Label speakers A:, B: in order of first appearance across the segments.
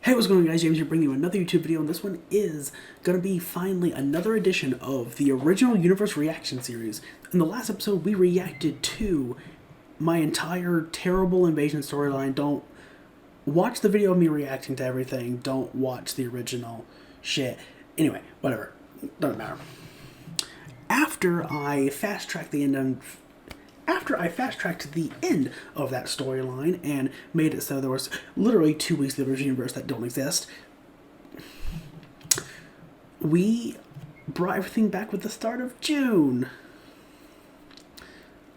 A: Hey, what's going on, guys? James here bringing you another YouTube video, and this one is going to be finally another edition of the original Universe Reaction series. In the last episode, we reacted to my entire terrible invasion storyline. Don't watch the video of me reacting to everything. Don't watch the original shit. Anyway, whatever. Doesn't matter. After I fast-tracked the end of that storyline and made it so there was literally 2 weeks of the original universe that don't exist, we brought everything back with the start of June.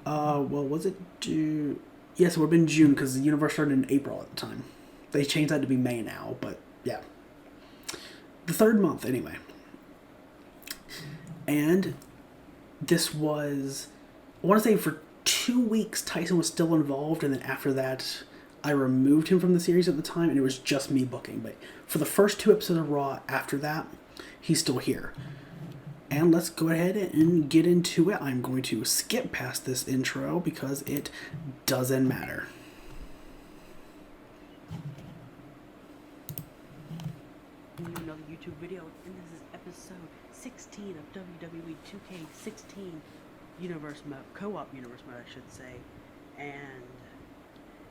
A: Well, was it June? Yes, it would have been June because the universe started in April at the time. They changed that to be May now, but yeah. The third month, anyway. And this was, I want to say for 2 weeks Tyson was still involved, and then after that I removed him from the series at the time and it was just me booking. But for the first 2 episodes of Raw after that, he's still here. And let's go ahead and get into it. I'm going to skip past this intro because it doesn't matter.
B: Another YouTube video, and this is episode 16 of WWE 2K16 Universe Mode, Co-op Universe Mode, I should say. And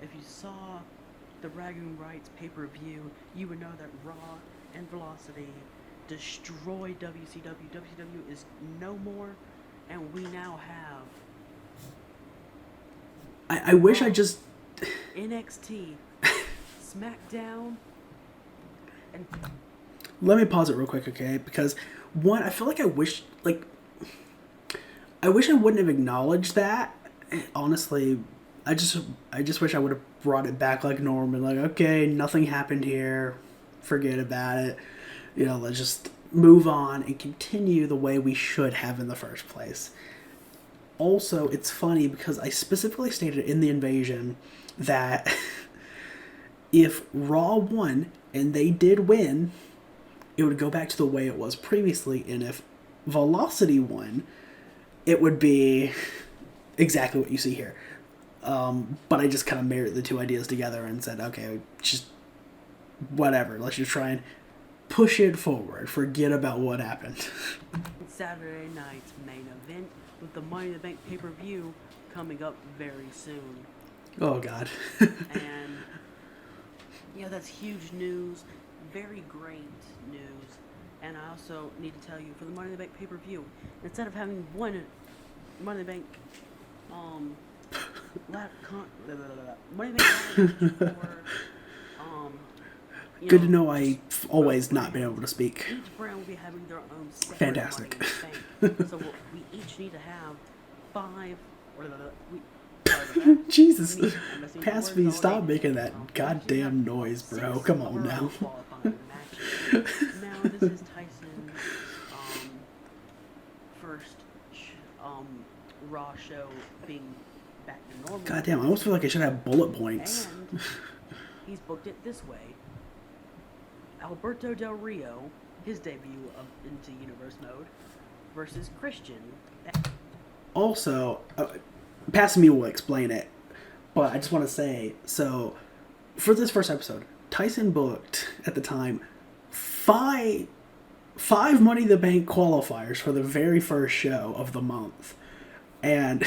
B: if you saw the Ragoon Rights pay-per-view, you would know that Raw and Velocity destroyed WCW. WCW is no more, and we now have
A: I wish I just...
B: NXT, SmackDown, and...
A: Let me pause it real quick, okay? Because, one, I feel like I wish I wouldn't have acknowledged that. Honestly, I just wish I would have brought it back like normal. Like, okay, nothing happened here. Forget about it. You know, let's just move on and continue the way we should have in the first place. Also, it's funny because I specifically stated in the invasion that if Raw won, and they did win, it would go back to the way it was previously, and if Velocity won, it would be exactly what you see here. But I just kind of married the two ideas together and said, okay, just whatever. Let's just try and push it forward. Forget about what happened.
B: Saturday night's main event with the Money in the Bank pay-per-view coming up very soon.
A: Oh, God.
B: And, yeah, that's huge news. Very great news. And I also need to tell you, for the Money in the Bank pay-per-view, instead of having one Money in the Bank, Money in the Bank for,
A: good to know I've always not been able to speak.
B: Each brand will be having their own separate
A: Fantastic.
B: Money in the Bank. So we each need to have 5,
A: Jesus. Pass me, stop making that goddamn noise, bro. Come on now.
B: Now this is Tyson's first Raw show being back to normal.
A: Goddamn, I almost feel like I should have bullet points.
B: And he's booked it this way. Alberto Del Rio, his debut into Universe Mode, versus Christian.
A: Also, Pass Me will explain it, but I just want to say, so for this first episode, Tyson booked at the time five Money in the Bank qualifiers for the very first show of the month, and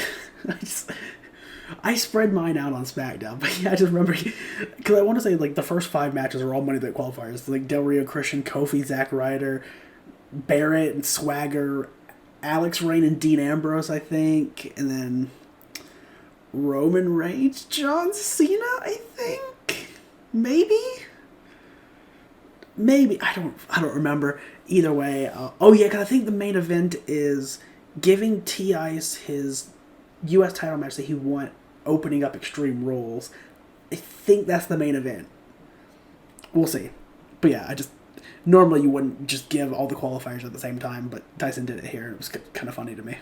A: I spread mine out on SmackDown. But yeah, I just remember because I want to say like the first 5 matches are all Money in the Bank qualifiers, like Del Rio, Christian, Kofi, Zack Ryder, Barrett, and Swagger, Alex Rain, and Dean Ambrose, I think, and then Roman Reigns, John Cena, I think, maybe. I don't remember. Either way, oh yeah, because I think the main event is giving T.I.'s his U.S. title match that he won, opening up Extreme Rules. I think that's the main event. We'll see. But yeah, normally you wouldn't just give all the qualifiers at the same time, but Tyson did it here, and it was kind of funny to me.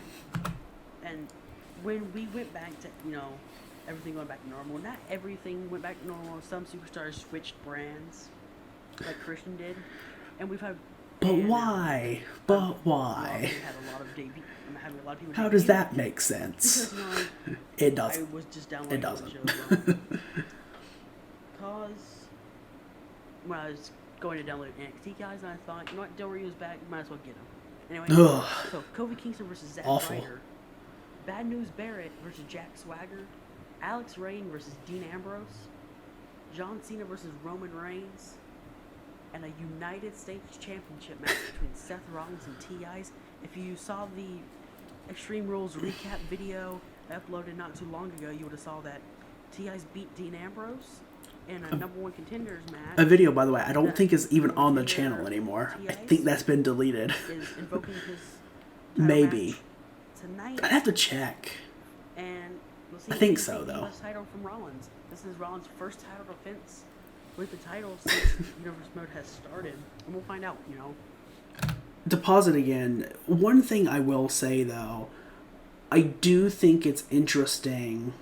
B: And when we went back to, everything went back to normal, not everything went back to normal. Some superstars switched brands, like Christian did. And we've had...
A: But why? But why?
B: We've had a lot of debut. I'm having a lot of people...
A: How does that make sense?
B: Because,
A: it doesn't.
B: I was just downloading
A: It doesn't.
B: Because when I was going to download NXT guys, and I thought, you know what, Del Rio's back, might as well get him. Anyway,
A: Ugh.
B: so Kofi Kingston versus Zack
A: Awful.
B: Ryder, Bad News Barrett versus Jack Swagger, Alex Rain versus Dean Ambrose, John Cena versus Roman Reigns, and a United States Championship match between Seth Rollins and T.I.'s. If you saw the Extreme Rules recap video I uploaded not too long ago, you would have saw that T.I.'s beat Dean Ambrose in a number one contenders match.
A: A video, by the way, I don't think is even on the channel anymore. I think that's been deleted.
B: Is invoking his
A: Maybe.
B: tonight.
A: I'd have to check.
B: And we'll see
A: I think
B: if he
A: so,
B: takes the
A: though.
B: US title from Rollins. This is Rollins' first title defense with the title since Universe Mode has started. And we'll find out, you know.
A: Deposit again. One thing I will say, though, I do think it's interesting.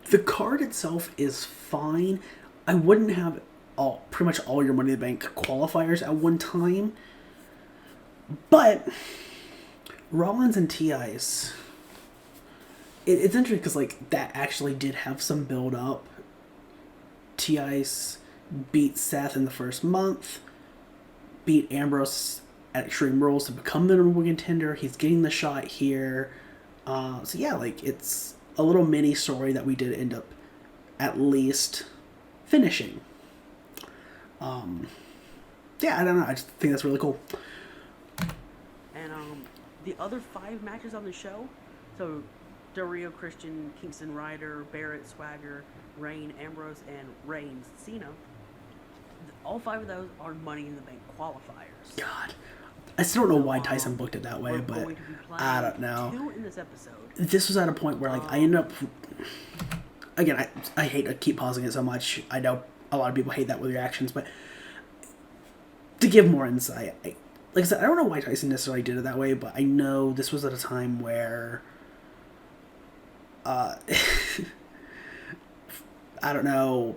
A: The card itself is fine. I wouldn't have pretty much all your Money in the Bank qualifiers at one time. But Rollins and T.I.'s, it's interesting because like that actually did have some build up. T.I.'s beat Seth in the first month, beat Ambrose at Extreme Rules to become the number one contender. He's getting the shot here. So yeah, like it's a little mini story that we did end up at least finishing. Yeah, I don't know. I just think that's really cool.
B: And the other 5 matches on the show, so Del Rio, Christian, Kingston, Ryder, Barrett, Swagger, Reign, Ambrose, and Reigns, Cena. All 5 of those are Money in the Bank qualifiers.
A: God. I still don't know why Tyson booked it that way, but I don't know.
B: 2 in this episode.
A: This was at a point where like I ended up... Again, I hate to keep pausing it so much. I know a lot of people hate that with reactions, but to give more insight, like I said, I don't know why Tyson necessarily did it that way, but I know this was at a time where I don't know.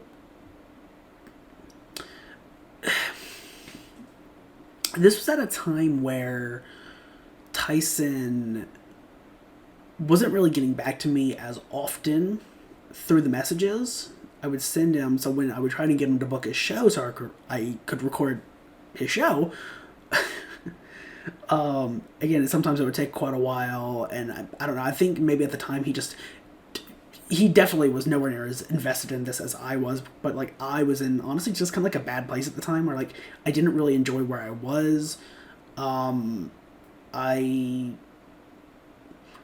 A: This was at a time where Tyson wasn't really getting back to me as often through the messages. I would send him, so when I would try to get him to book his show so I could record his show, again, sometimes it would take quite a while, and I don't know, I think maybe at the time he definitely was nowhere near as invested in this as I was, but like I was in honestly just kind of like a bad place at the time where like I didn't really enjoy where I was. I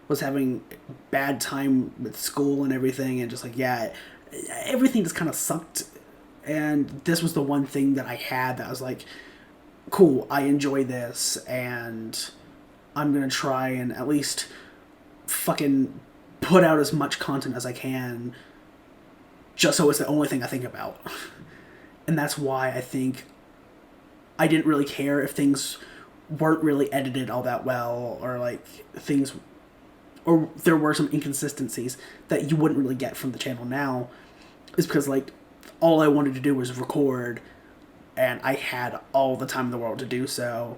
A: was having a bad time with school and everything, and just like, yeah, everything just kind of sucked. And this was the one thing that I had that was like, cool, I enjoy this, and I'm gonna try and at least fucking put out as much content as I can, just so it's the only thing I think about. And that's why I think I didn't really care if things weren't really edited all that well, or like things, or there were some inconsistencies that you wouldn't really get from the channel now, is because like all I wanted to do was record, and I had all the time in the world to do so,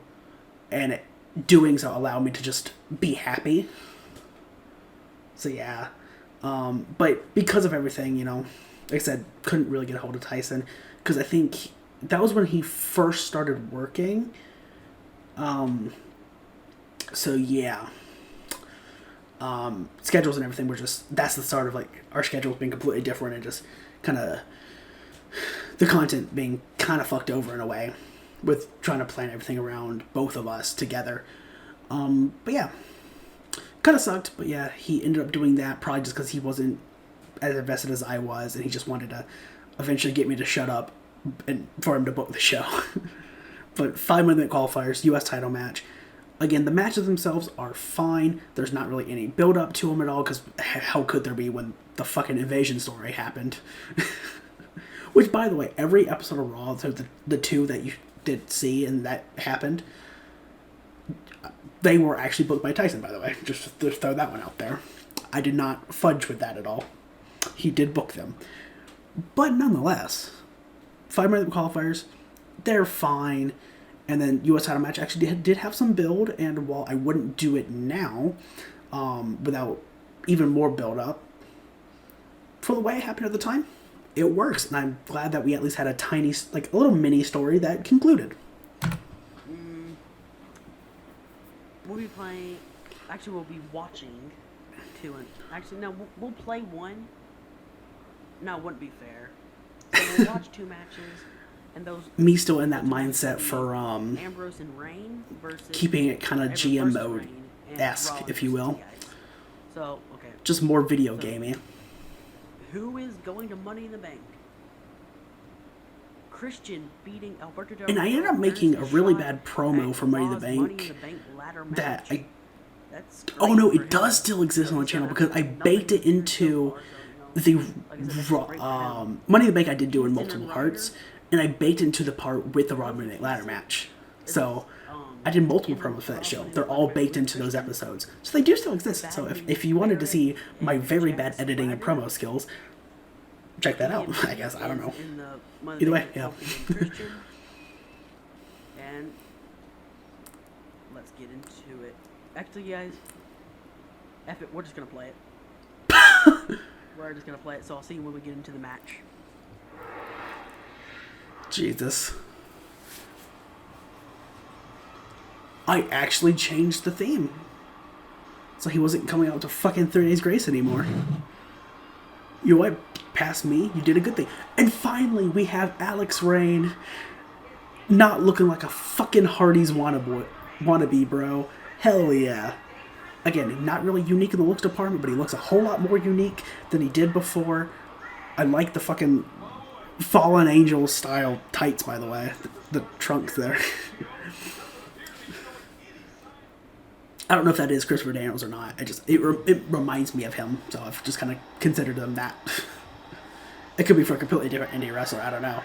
A: and doing so allowed me to just be happy. So yeah, but because of everything, you know, like I said, couldn't really get a hold of Tyson, because I think that was when he first started working. So yeah, schedules and everything were just, that's the start of like our schedules being completely different, and just kind of the content being kind of fucked over in a way with trying to plan everything around both of us together. But yeah, kind of sucked, but yeah, he ended up doing that probably just because he wasn't as invested as I was, and he just wanted to eventually get me to shut up and for him to book the show. But 5-minute qualifiers, US title match. Again, the matches themselves are fine. There's not really any build up to them at all, because how could there be when the fucking invasion story happened? Which, by the way, every episode of Raw, so the 2 that you did see and that happened, they were actually booked by Tyson, by the way. Just to throw that one out there. I did not fudge with that at all. He did book them. But nonetheless, 5-minute qualifiers, they're fine. And then US title match actually did have some build, and while I wouldn't do it now, without even more build up, for the way it happened at the time, it works, and I'm glad that we at least had a tiny, like a little mini story that concluded.
B: We'll be playing. Actually, we'll be watching two. And actually, no, we'll play one. No, it wouldn't be fair. So we'll watch two matches, and those.
A: Me still in that mindset for
B: Ambrose and Reign versus
A: keeping it kind of GM mode esque, if you will.
B: So okay.
A: Just more video gamey.
B: Who is going to Money in the Bank? Christian beating Alberto Del
A: And I ended up making a really bad promo for Money in the Bank that I... Oh no, it does still exist on the channel because I baked it into the Money in the Bank I did do in multiple parts, and I baked into the part with the Raw Money in the Bank ladder match. So I did multiple promos for that show. They're all baked into those episodes. So they do still exist. So if you wanted to see my very bad editing and promo skills, check that out, I guess. I don't know. Either way, yeah.
B: And let's get into it. Actually, guys, F it, we're just going to play it. We're just going to play it, so I'll see you when we get into the match.
A: Jesus. I actually changed the theme. So he wasn't coming out to fucking 30 Days Grace anymore. You know what? Past me, you did a good thing. And finally, we have Alex Rain not looking like a fucking Hardy's wannabe, bro. Hell yeah. Again, not really unique in the looks department, but he looks a whole lot more unique than he did before. I like the fucking Fallen Angel style tights, by the way. The trunks there. I don't know if that is Christopher Daniels or not. It reminds me of him, so I've just kind of considered him that. It could be for a completely different indie wrestler, I don't know.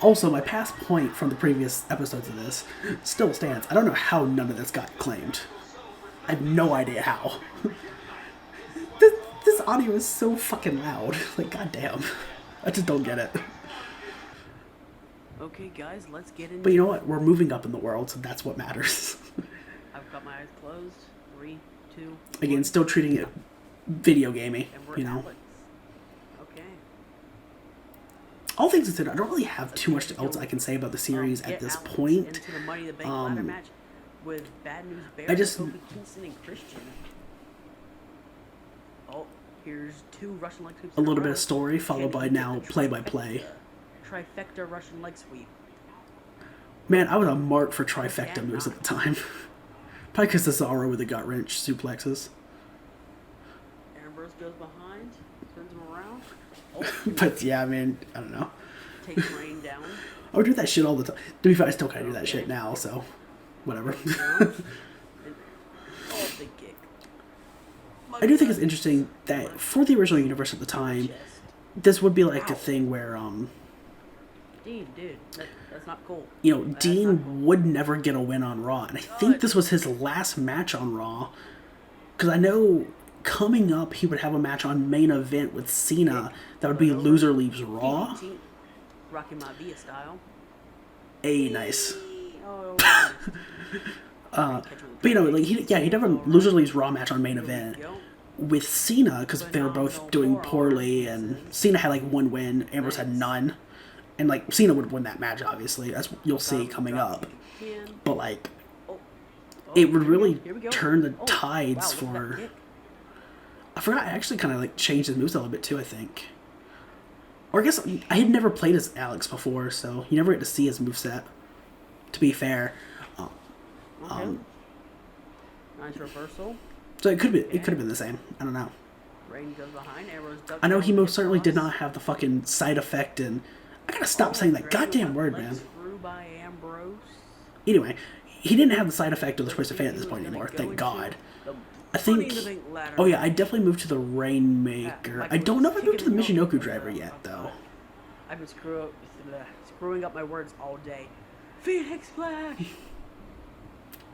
A: Also, my past point from the previous episodes of this still stands. I don't know how none of this got claimed. I have no idea how. This audio is so fucking loud. Like, goddamn. I just don't get it.
B: Okay, guys, let's get into.
A: But you know what? We're moving up in the world, so that's what matters.
B: I've got my eyes closed. 3, 2.
A: Again, still treating it video gamey, you know.
B: Alex. Okay.
A: All things considered, I don't really have too much else I can say about the series at this
B: Alex
A: point.
B: Into the Money in the Bank ladder match with Bad News Bear,
A: I just
B: Kofi Kingston, and Christian. Oh, here's 2 Russian leg sweeps.
A: a little bit of story followed by now play-by-play.
B: Trifecta Russian leg sweep.
A: Man, I was a mark for trifecta moves at the time. Probably because the Cesaro with the gut wrench suplexes.
B: Ambrose goes behind, turns him around. Oh,
A: But yeah, I mean, I don't know.
B: takes Reign down.
A: I would do that shit all the time. To be fair, I still kind of do that shit now, so whatever.
B: Oh, big kick.
A: I do think it's interesting that for the original universe at the time, this would be like a thing where,
B: Dean, dude, that's not cool.
A: you know, Dean would never get a win on Raw, and I think this was his last match on Raw, because I know coming up he would have a match on Main Event with Cena that would be Loser Leaves Raw.
B: Rocky Maivia style.
A: Hey, nice.
B: Oh,
A: But you know, like he'd have a Loser Leaves Raw match on Main Event with Cena because they were both doing poorly, and Cena had like 1 win, Ambrose had none. And, like, Cena would win that match, obviously. That's what you'll see coming up. But, like, it would really turn the tides for... I forgot, I actually kind of, like, changed his moveset a little bit, too, I think. Or I guess I had never played as Alex before, so you never get to see his moveset, to be fair.
B: Nice reversal.
A: So it could have been the same. I don't know.
B: Reign goes behind, Ambrose ducks
A: I know he
B: down
A: most certainly did
B: across.
A: not have the fucking side effect, and... I gotta stop saying that goddamn word, man.
B: Screw by Ambrose.
A: Anyway, he didn't have the side effect of the Twisted Fate at this point anymore, thank God. I think... Oh yeah, I definitely moved to the Rainmaker. I don't know if I moved to the Michinoku driver yet, though.
B: I've been screwing up my words all day. Phoenix Splash!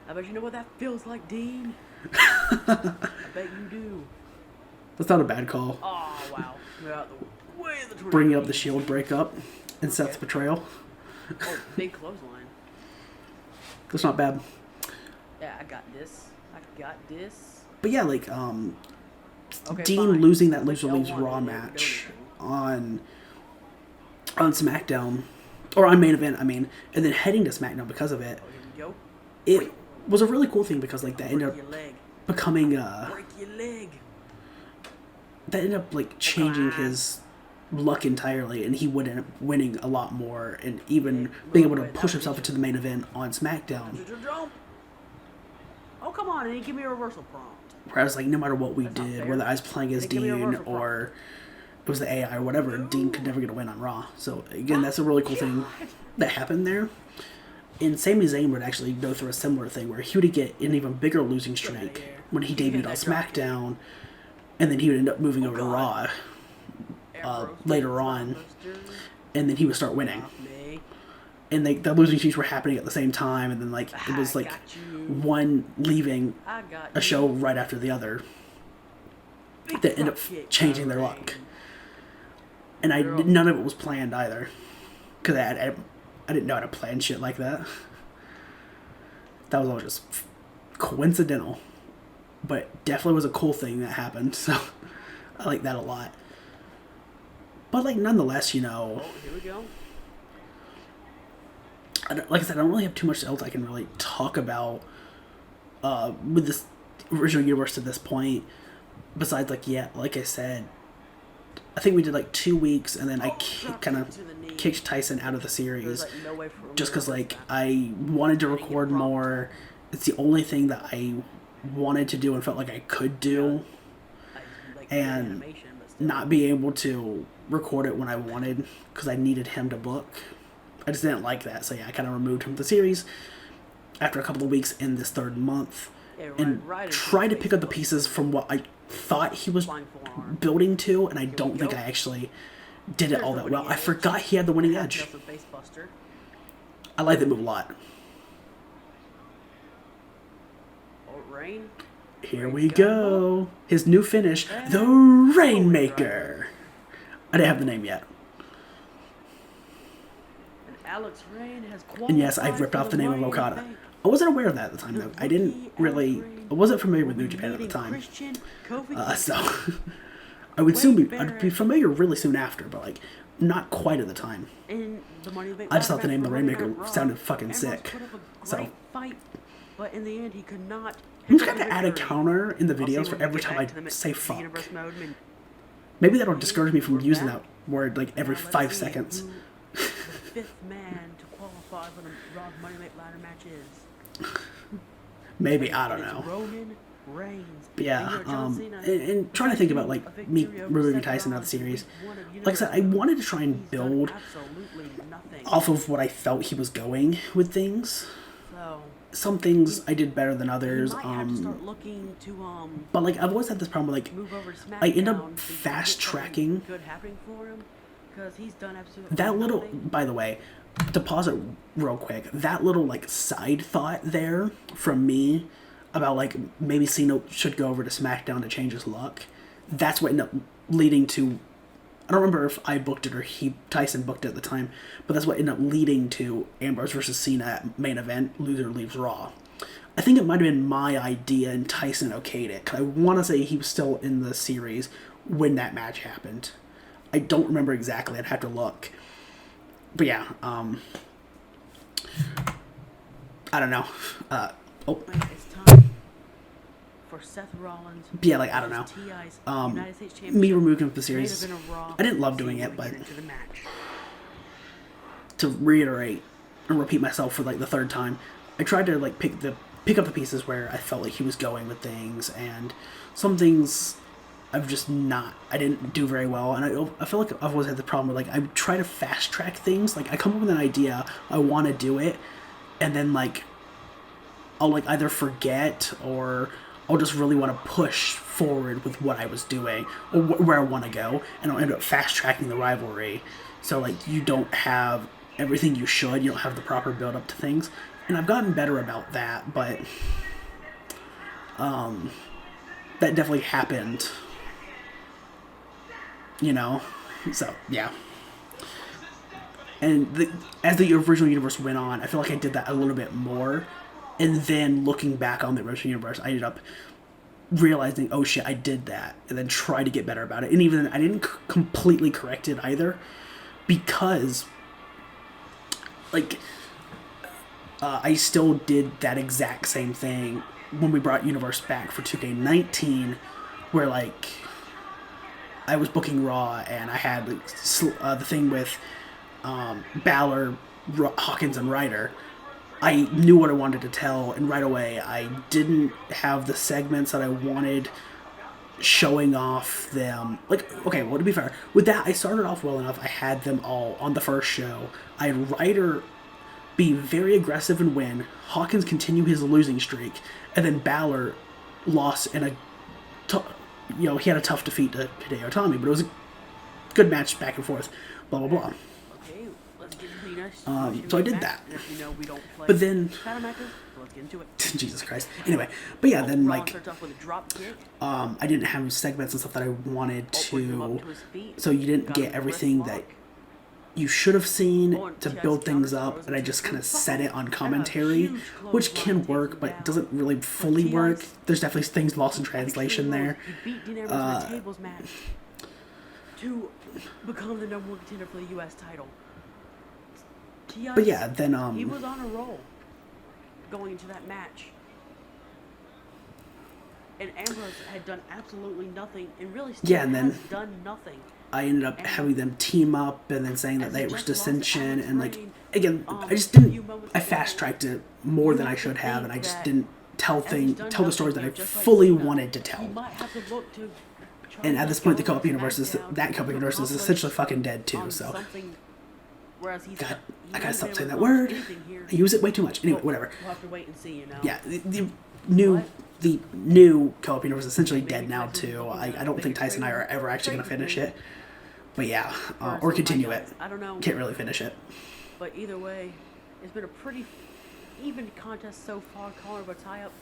B: I bet you know what that feels like, Dean. I bet you do.
A: That's not a bad call.
B: Oh, wow. We're out the way of the
A: Bringing up the Shield breakup and Seth's betrayal.
B: Oh, big clothesline.
A: That's not bad.
B: Yeah, I got this.
A: But yeah, like,
B: Okay,
A: Dean
B: fine.
A: losing that
B: Like,
A: Loser
B: y'all
A: Leaves
B: wanted
A: Raw
B: it, we don't
A: match
B: anything.
A: on SmackDown, or on main event, I mean, and then heading to SmackDown because of it,
B: Oh, here we go.
A: it was a really cool thing because like that ended up
B: Break your leg.
A: becoming
B: Break your leg.
A: that ended up like changing his luck entirely, and he would end up winning a lot more and even being able to push himself into the main event on SmackDown.
B: Oh, come on, and he give me a reversal prompt.
A: Whereas like no matter what we
B: That's not
A: did,
B: fair.
A: whether I was playing as
B: They give me a
A: Dean
B: reversal
A: or it was the AI or whatever, Dean could never get a win on Raw. So again, that's a really cool thing that happened there. And Sami Zayn would actually go through a similar thing where he would get an even bigger losing streak when he debuted on SmackDown, and then he would end up moving over to Raw later on, and then he would start winning. And the losing streaks were happening at the same time, and then like it was like one leaving a show right after the other that ended up changing their luck. And none of it was planned either, because I didn't know how to plan shit like that. That was all just coincidental, but definitely was a cool thing that happened. So I like that a lot. But like nonetheless, you know.
B: Oh, here we go.
A: Like I said, I don't really have too much else I can really talk about with this original universe to this point. Besides, like, yeah, like I said, I think we did like 2 weeks, and then I kind of kicked Tyson out of the series just because, like, I wanted to record more. It's the only thing that I wanted to do and felt like I could do, and not be able to record it when I wanted because I needed him to book. I just didn't like that, so yeah, I kind of removed him from the series after a couple of weeks in this third month, and tried to pick up the pieces from what I thought he was building to, and I don't think I actually did it all that well. I forgot he had the winning edge. I like that move a lot. Here we go. His new finish, the Rainmaker. I didn't have the name yet. And yes, I've ripped off the name of Okada. I wasn't aware of that at the time, though. I wasn't familiar with New Japan at the time. So, I'd be familiar really soon after, but like, not quite at the time. I just thought the name the Rainmaker sounded fucking sick. So,
B: but in the end, he could not.
A: I'm just gonna add a counter in the videos for every time I say fuck. Maybe that'll discourage me from using that word like every 5 seconds.
B: The fifth man to qualify for the Raw Money Ladder match is.
A: Maybe, I don't know.
B: Roman Reigns.
A: But yeah, and trying to think about like me removing Tyson out of the series. Like I said, I wanted to try and build off of what I felt he was going with things. Some things I did better than others. But like I've always had this problem where, like, I end up fast tracking. That little, by the way, to pause it real quick, that little like side thought there from me about like maybe Cena should go over to SmackDown to change his luck, that's what ended up leading to, I don't remember if I booked it or Tyson booked it at the time, but that's what ended up leading to Ambrose versus Cena at main event, loser leaves Raw. I think it might have been my idea and Tyson okayed it, because I want to say he was still in the series when that match happened. I don't remember exactly, I'd have to look. But yeah, I don't know.
B: It's time for Seth Rollins.
A: Yeah, like, I don't know. Me removing him from the series, I didn't love doing it, but to reiterate and repeat myself for like the third time, I tried to like pick up the pieces where I felt like he was going with things, and some things I didn't do very well, and I feel like I've always had the problem where like I try to fast track things. Like I come up with an idea, I want to do it, and then like I'll like either forget or I'll just really want to push forward with what I was doing or where I want to go, and I'll end up fast tracking the rivalry. So like you don't have everything you should, you don't have the proper build up to things, and I've gotten better about that, but that definitely happened. You know, so yeah. And as the original universe went on, I feel like I did that a little bit more. And then looking back on the original universe, I ended up realizing, oh shit, I did that, and then try to get better about it. And even I didn't completely correct it either, because like I still did that exact same thing when we brought Universe back for 2K19, where like I was booking Raw and I had like, the thing with Balor, Hawkins, and Ryder. I knew what I wanted to tell, and right away I didn't have the segments that I wanted showing off them. Like, okay, well, to be fair, with that, I started off well enough. I had them all on the first show. I had Ryder be very aggressive and win, Hawkins continue his losing streak, and then Balor lost in a, he had a tough defeat to Hideo Itami, but it was a good match back and forth, blah, blah, blah.
B: Okay, let's get into the next
A: So I did that.
B: If you know we don't play
A: But then,
B: title matches, let's get into it.
A: Jesus Christ. Anyway, but yeah, then
B: Ron
A: like,
B: starts off with a drop kick.
A: I didn't have segments and stuff that I wanted
B: Brings him up
A: to,
B: to his feet.
A: so you didn't
B: Got
A: get
B: him
A: everything
B: wrist
A: that
B: lock.
A: you should have seen
B: Oh, and
A: to
B: chest
A: build things
B: counters,
A: up,
B: throws
A: and I
B: into
A: just kind of
B: the
A: set it on
B: and a
A: commentary,
B: huge
A: which
B: clothesline
A: can
B: takes
A: work,
B: him
A: but
B: down.
A: doesn't really fully
B: Diaz-
A: work. There's definitely things lost in translation there.
B: He beat Dean Ambrose in a tables match to become the #1 contender for the U.S. title.
A: But yeah, then
B: he was on a roll going into that match. And Ambrose had done absolutely nothing, and really still
A: Yeah, and
B: has
A: then
B: done nothing.
A: I ended up having them team up and then saying that
B: As
A: they
B: he
A: were
B: just lost to
A: dissension,
B: Alex
A: and like
B: Reign,
A: again,
B: a
A: I just
B: few
A: didn't.
B: moments
A: I
B: ago,
A: fast tracked it more than
B: you
A: I
B: have
A: should
B: to
A: have,
B: think
A: and I just
B: that
A: didn't tell
B: as he's done
A: the stories that I
B: nothing, just like
A: fully
B: Cena,
A: wanted to
B: he
A: tell.
B: might have to look to try
A: And
B: to
A: at this point, the
B: go
A: co-op universe is
B: SmackDown
A: that co-op
B: to
A: universe is
B: accomplish
A: essentially fucking dead too.
B: on
A: So
B: something, whereas he's
A: God,
B: he
A: I gotta
B: hasn't
A: stop
B: been
A: saying
B: able
A: that
B: to
A: word.
B: accomplish anything here.
A: I use it way too much. Anyway, whatever.
B: We'll have to wait and see, you know.
A: Yeah, the new
B: What?
A: the new co-op universe is essentially
B: Maybe
A: dead now
B: Tyson's
A: too.
B: looking at
A: I don't
B: a
A: think
B: big
A: Tyson and I are
B: trade-
A: ever actually gonna
B: trade
A: finish
B: agreement.
A: it. But yeah,
B: For
A: or
B: some of my
A: continue it.
B: guys. I don't know.
A: Can't really finish it.
B: But either way, it's been a pretty even contest so far. Calling a tie up.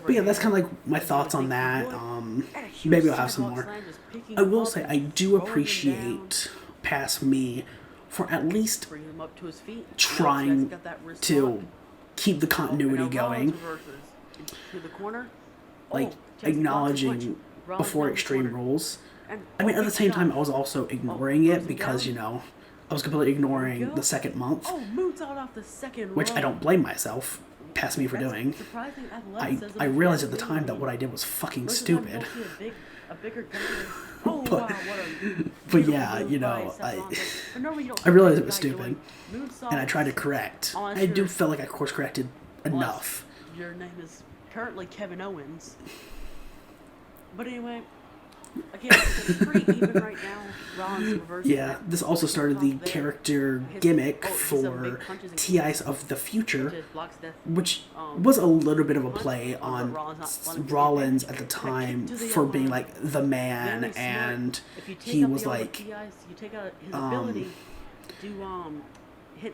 A: But yeah, that's kind of like my thoughts on that. Maybe I'll have some more. I will say I do appreciate past me for at least
B: Bring him up to his feet.
A: trying
B: Got that wrist
A: to
B: lock.
A: keep the
B: And
A: continuity
B: now Rollins
A: going,
B: reverses to the corner.
A: like
B: Oh, Chelsea blocks the punch.
A: acknowledging
B: Rollins
A: before
B: down the
A: Extreme
B: corner.
A: Rules.
B: And
A: I mean, at the
B: big
A: same time,
B: shot.
A: I was also ignoring
B: throws
A: it
B: him
A: because,
B: down.
A: I was completely ignoring
B: go.
A: the second month,
B: Oh, moonsault off the second
A: which I
B: row.
A: don't blame myself, past me for
B: That's
A: doing.
B: surprising
A: I
B: athleticism
A: realized
B: for
A: at the
B: him.
A: time that what I did was fucking
B: Most of the time
A: stupid.
B: you'll see a bigger guy. Oh,
A: But-
B: wow, what a
A: But
B: beautiful
A: yeah,
B: move by
A: I,
B: Seth Rollins. But normally you don't
A: I realized
B: see
A: it was
B: a guy
A: stupid,
B: doing moonsaults
A: and I tried to correct.
B: unless
A: I do
B: you're-
A: feel like I course corrected
B: unless
A: enough.
B: Your name is currently Kevin Owens. But anyway, again, it's pretty even right now. Rollins reversing.
A: Yeah, this also started the character gimmick for TIs of the future, which was a little bit of a play on Rollins at the time for being like the man, and he was like,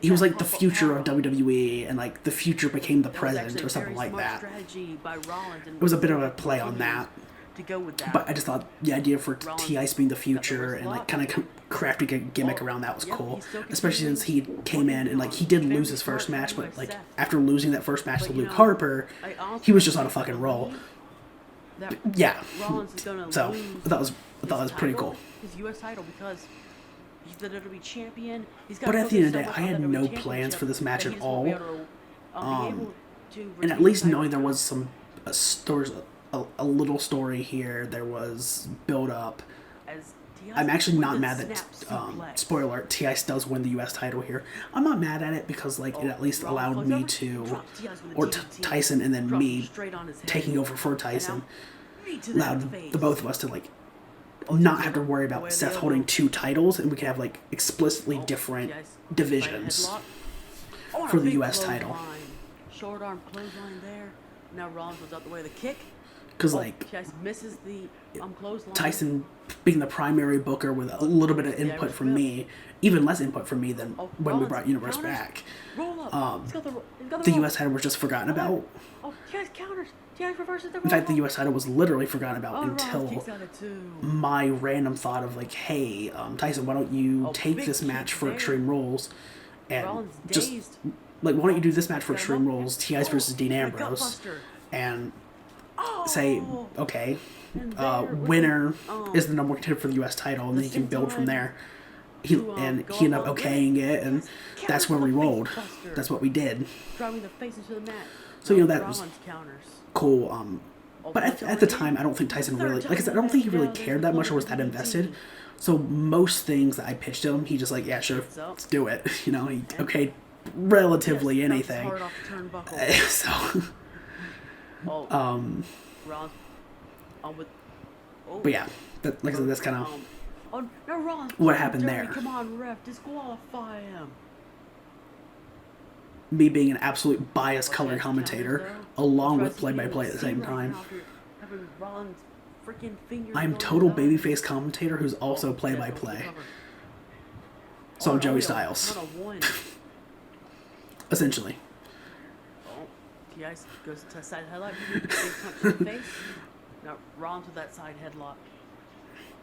A: he was like the future of WWE, and like the future became the present or something like that. It was a bit of a play on that.
B: To go with that.
A: But I just thought the idea for TIs being the future and like kind of crafting a gimmick around that was cool, especially since he came in and like he did lose his first match, but like after losing that first match to Luke Harper, he was just on a fucking roll. Yeah, so I thought it was pretty cool.
B: His U.S. title because he's the WWE champion.
A: But at the end of the day, I had no plans for this match at all. And at least knowing there was a little story here, there was build up. I'm actually not mad that, spoiler alert, TIS does win the US title here. I'm not mad at it because like it at least allowed me to, or Tyson and then me taking over for Tyson, allowed the both of us to like not have to worry about Seth holding two titles, and we can have like explicitly different divisions for the US title.
B: Short arm clothesline there. Now Rollins was out the way of the kick.
A: Because like
B: misses the clothesline.
A: Tyson being the primary booker with a little bit of input from me, even less input from me than when we brought Universe back. The US title was just forgotten about.
B: Oh, TIS counters. TIS reverses the roll.
A: In fact, the US title was literally forgotten about until my random thought of like, hey, Tyson, why don't you take this match for Extreme Rules and just like, why don't you do this match for Extreme Rules, TIS versus Dean Ambrose, and say,
B: Oh,
A: okay,
B: and there with
A: winner
B: the,
A: is the number one contender for the U.S. title, and then you can build from there. He
B: to,
A: and
B: go
A: he ended
B: up
A: up
B: on
A: okaying it, and
B: Counter
A: that's
B: for
A: where
B: the
A: we
B: face
A: rolled.
B: buster.
A: That's what we did.
B: Driving the face into the mat.
A: So, you know, that was
B: Rollins counters.
A: Cool.
B: Oh,
A: But
B: watch
A: at the
B: out
A: time,
B: again.
A: I don't think Tyson
B: Third
A: really, like I
B: time
A: said, I
B: in
A: don't think he
B: the
A: really
B: match. Now
A: cared that much or was that
B: there's
A: invested.
B: DDT.
A: So most things that I pitched him, he just like, yeah, sure,
B: So-
A: let's do it. You know, he okayed relatively
B: Yes,
A: anything.
B: hard off the turnbuckle.
A: So,
B: Oh, Rollins. With. Oh,
A: but yeah, that, like I said, that's kind of
B: oh, no, Rollins.
A: what happened
B: dirty.
A: there.
B: Come on, ref, disqualify him.
A: Me being an absolute biased
B: Watch
A: color
B: out,
A: commentator,
B: counters,
A: along
B: though.
A: with play-by-play at the same
B: Right
A: time.
B: now, having Rollins' freaking finger
A: I'm
B: going
A: total
B: down.
A: babyface commentator who's also
B: Oh,
A: play-by-play.
B: yeah, cover.
A: So I'm
B: Oh,
A: Joey
B: no,
A: Styles,
B: not a one.
A: essentially.
B: Oh, T.I.'s goes to side headlock. Big punch to the face. Now Rollins with that side headlock.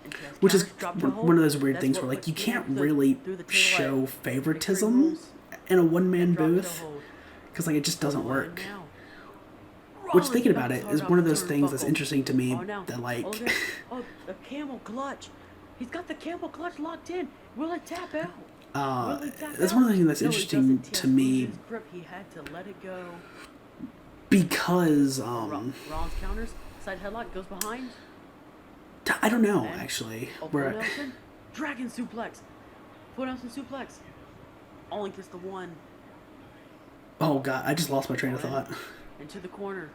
B: And T.I.'s
A: Which is
B: counters, drop toe hold.
A: one of those weird
B: That's
A: things
B: what
A: where, like,
B: puts
A: you
B: me
A: can't
B: up the-
A: really
B: through the tail
A: show
B: light.
A: favoritism
B: Rules
A: in a one-man
B: and drop toe
A: booth,
B: hold.
A: because, like, it just doesn't
B: Oh,
A: work.
B: now.
A: Which,
B: Rollins
A: thinking about
B: bounced
A: it,
B: hard
A: is
B: off
A: one of
B: the
A: those things that's
B: turnbuckle.
A: interesting to me,
B: Oh, now.
A: that, like,
B: Oh, look at- oh, the camel clutch. He's got the camel clutch locked in. Will it tap out? Will it tap
A: that's
B: out?
A: one of the things that's
B: No, it
A: interesting
B: doesn't.
A: to
B: T.I.
A: me,
B: loses his grip. He had to let it go.
A: because,
B: Rollins counters. Side headlock goes behind.
A: I don't know,
B: And-
A: actually,
B: Oh,
A: where,
B: Full Nelson. Dragon suplex. Full Nelson suplex. Only gets the one.
A: oh god, I just lost my train of thought.
B: Into the corner.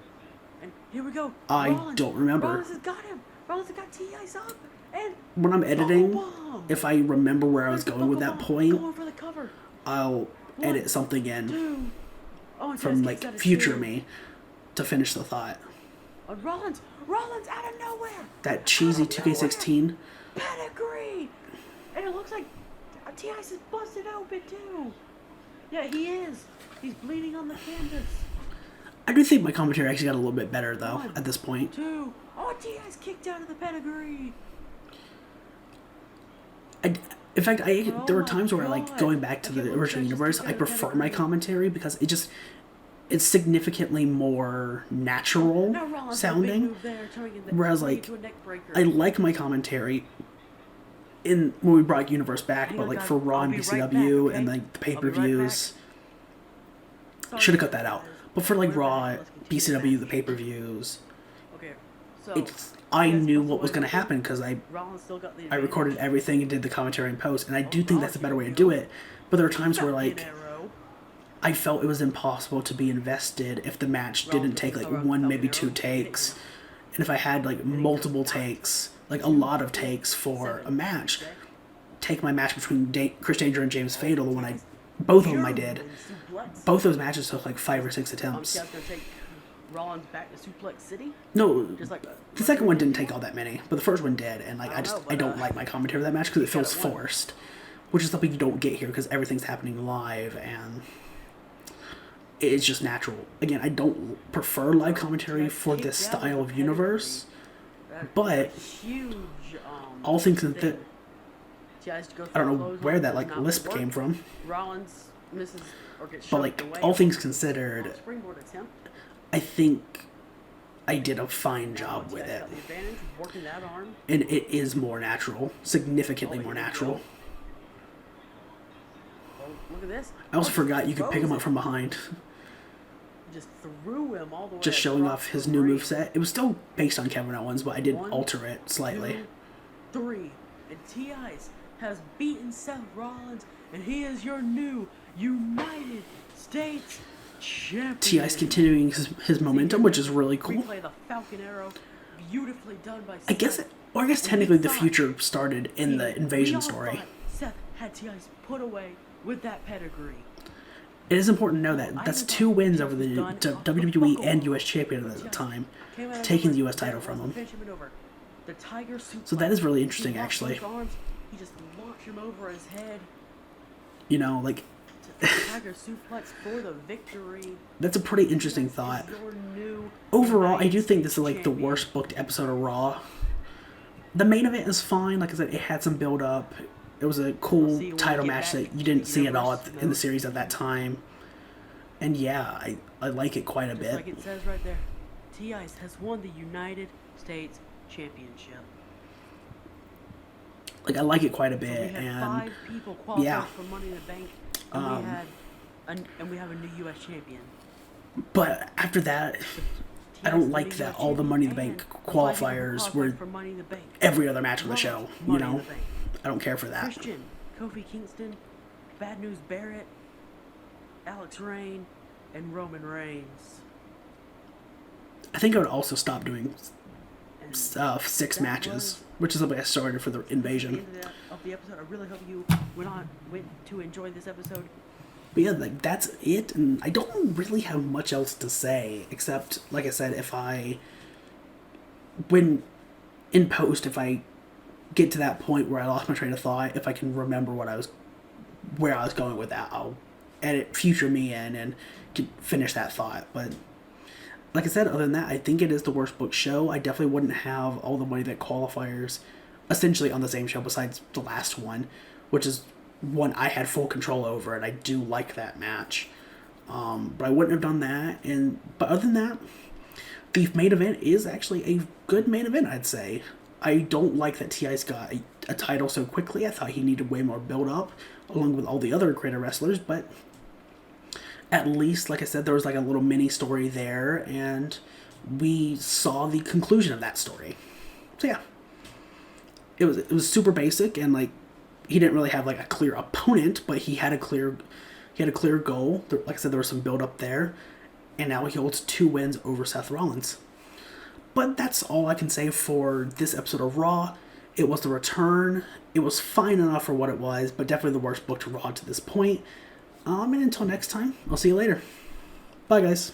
B: And here we go.
A: I
B: Rollins.
A: don't remember.
B: Rollins has got him. Rollins has got T.I.'s up. And
A: When I'm editing,
B: buckle bomb.
A: if I remember where I was
B: There's the
A: going with
B: buckle
A: that
B: bomb.
A: point,
B: Going for the cover.
A: I'll
B: One,
A: edit something in
B: Two. Oh, and
A: from,
B: Taz
A: like,
B: kicks out of
A: future
B: two.
A: me to finish the thought.
B: On Rollins. Rollins out of nowhere.
A: That cheesy
B: Out of
A: 2K16,
B: Pedigree. And it looks like T.I.'s is busted open too. Yeah, he is. He's bleeding on the canvas.
A: I do think my commentary actually got a little bit better, though,
B: One,
A: at this point.
B: Two. Oh, T.I.'s kicked out of the pedigree.
A: In fact, there were
B: my
A: times where, like,
B: God.
A: going back to
B: I
A: the
B: can't believe
A: original
B: Trish just
A: universe,
B: kicked
A: I
B: out of
A: prefer
B: Pedigree.
A: my commentary because it's significantly more natural
B: Now Rollins with a big
A: sounding.
B: move there, turning it-
A: Whereas,
B: turning it
A: like,
B: to a neck breaker.
A: I like my commentary in when we brought Universe back,
B: Hang
A: but,
B: on,
A: like,
B: guys.
A: for Raw
B: I'll
A: and
B: be right
A: BCW
B: back,
A: and,
B: okay?
A: like, the
B: I'll be right
A: pay-per-views,
B: Sorry,
A: should have cut that out.
B: guys.
A: But for, like,
B: We're back.
A: Raw,
B: Let's continue
A: BCW, the
B: back.
A: pay-per-views,
B: Okay, so
A: I
B: Yes,
A: knew
B: what's
A: what
B: the
A: was
B: way
A: going to
B: to do it?
A: happen because
B: Rollins still got the
A: I
B: advantage.
A: recorded everything and did the commentary in post, and I do
B: Oh,
A: think that's a better way to do it. But there are times where, like,
B: Arrow.
A: I felt it was impossible to be invested if the match
B: Rollins
A: didn't take, like,
B: with the
A: one,
B: Falcon
A: maybe
B: Arrow.
A: two takes. And if I had, like, multiple takes, like, a lot of takes for a match, take my match between Chris Danger and James Fatal, the one both of them I did. Both those matches took, like, 5 or 6 attempts.
B: T.I.'s gonna take Rollins back to Suplex City.
A: No,
B: Just like
A: the second one didn't take all that many, but the first one did, and, like,
B: I don't know,
A: I
B: but,
A: don't like my commentary of that match because it feels
B: got it won.
A: forced, which is something you don't get here because everything's happening live, and it's just natural. Again, I don't prefer live commentary for this style of universe, but
B: huge.
A: all things
B: thing.
A: that
B: T.I.'s go
A: I don't
B: for
A: know
B: clothesline,
A: where that,
B: does
A: like,
B: not
A: lisp
B: work.
A: came from,
B: Rollins misses or gets
A: but,
B: shoved
A: like,
B: away.
A: all things considered,
B: Springboard attempt.
A: I think I did a fine job
B: Now
A: with
B: T.I.'s
A: it,
B: got the advantage, working that arm.
A: and it is more natural, significantly
B: Oh,
A: more
B: here we
A: natural.
B: go. Oh, look at this.
A: I also
B: Oh,
A: forgot you could pick him up
B: frozen.
A: from behind.
B: Just threw him all the way.
A: Just showing
B: across
A: off his
B: the
A: new
B: ring.
A: moveset. It was still based on Kevin Owens, but I did
B: One,
A: alter it slightly.
B: 2, 3. And T.I.'s has beaten Seth Rollins, and he is your new United States champion.
A: T.I.'s continuing his momentum, which is really cool.
B: Replay the Falcon Arrow, beautifully done by Seth.
A: I guess technically the future started in the invasion story.
B: Seth had T.I.'s put away with that pedigree.
A: It is important to know that that's 2 wins over the WWE and U.S. champion at the time,
B: Came out of
A: taking the
B: nowhere,
A: U.S. title
B: Seth
A: from
B: Rollins
A: him.
B: finished him over. The Tiger
A: So that is really interesting,
B: He locked
A: actually.
B: those arms, he just launched him over his head.
A: You know, like,
B: Tiger suplex for the victory.
A: that's a pretty interesting thought. Overall, I do think this is, like, the worst booked episode of Raw. The main event is fine. Like I said, it had some build up. It was a cool title match that you didn't see at all in the series at that time. And yeah, I like it quite a
B: Just like
A: bit.
B: it says right there, T.I. has won the United States Championship.
A: Like, I like it quite a
B: So we
A: bit,
B: had
A: and
B: 5 people qualified
A: yeah.
B: for Money in the Bank, and we have a new U.S. champion.
A: But after that, I don't like that all the Money in the Bank qualifiers were
B: for Money in the Bank.
A: every other match on the show. You
B: Money in
A: know,
B: the Bank.
A: I don't care for that.
B: Christian, Kofi Kingston, Bad News Barrett, Alex Rain, and Roman Reigns.
A: I think I would also stop doing
B: And
A: 6
B: that
A: matches,
B: was
A: which is something I started for the
B: the
A: invasion.
B: end of the episode. I really hope you went to enjoy this episode.
A: But yeah, like, that's it, and I don't really have much else to say, except, like I said, when in post, if I get to that point where I lost my train of thought, if I can remember where I was going with that, I'll edit future me in and finish that thought. But like I said, other than that, I think it is the worst booked show. I definitely wouldn't have all the Money Bank qualifiers essentially on the same show besides the last one, which is one I had full control over, and I do like that match. But I wouldn't have done that. But other than that, the main event is actually a good main event, I'd say. I don't like that T.I.'s got a title so quickly. I thought he needed way more build-up, along with all the other creator wrestlers, but at least, like I said, there was like a little mini story there, and we saw the conclusion of that story. So yeah, it was super basic, and like, he didn't really have like a clear opponent, but he had a clear goal. Like I said, there was some build up there, and now he holds 2 wins over Seth Rollins. But that's all I can say for this episode of Raw. It was the return. It was fine enough for what it was, but definitely the worst booked Raw to this point. And until next time, I'll see you later. Bye, guys.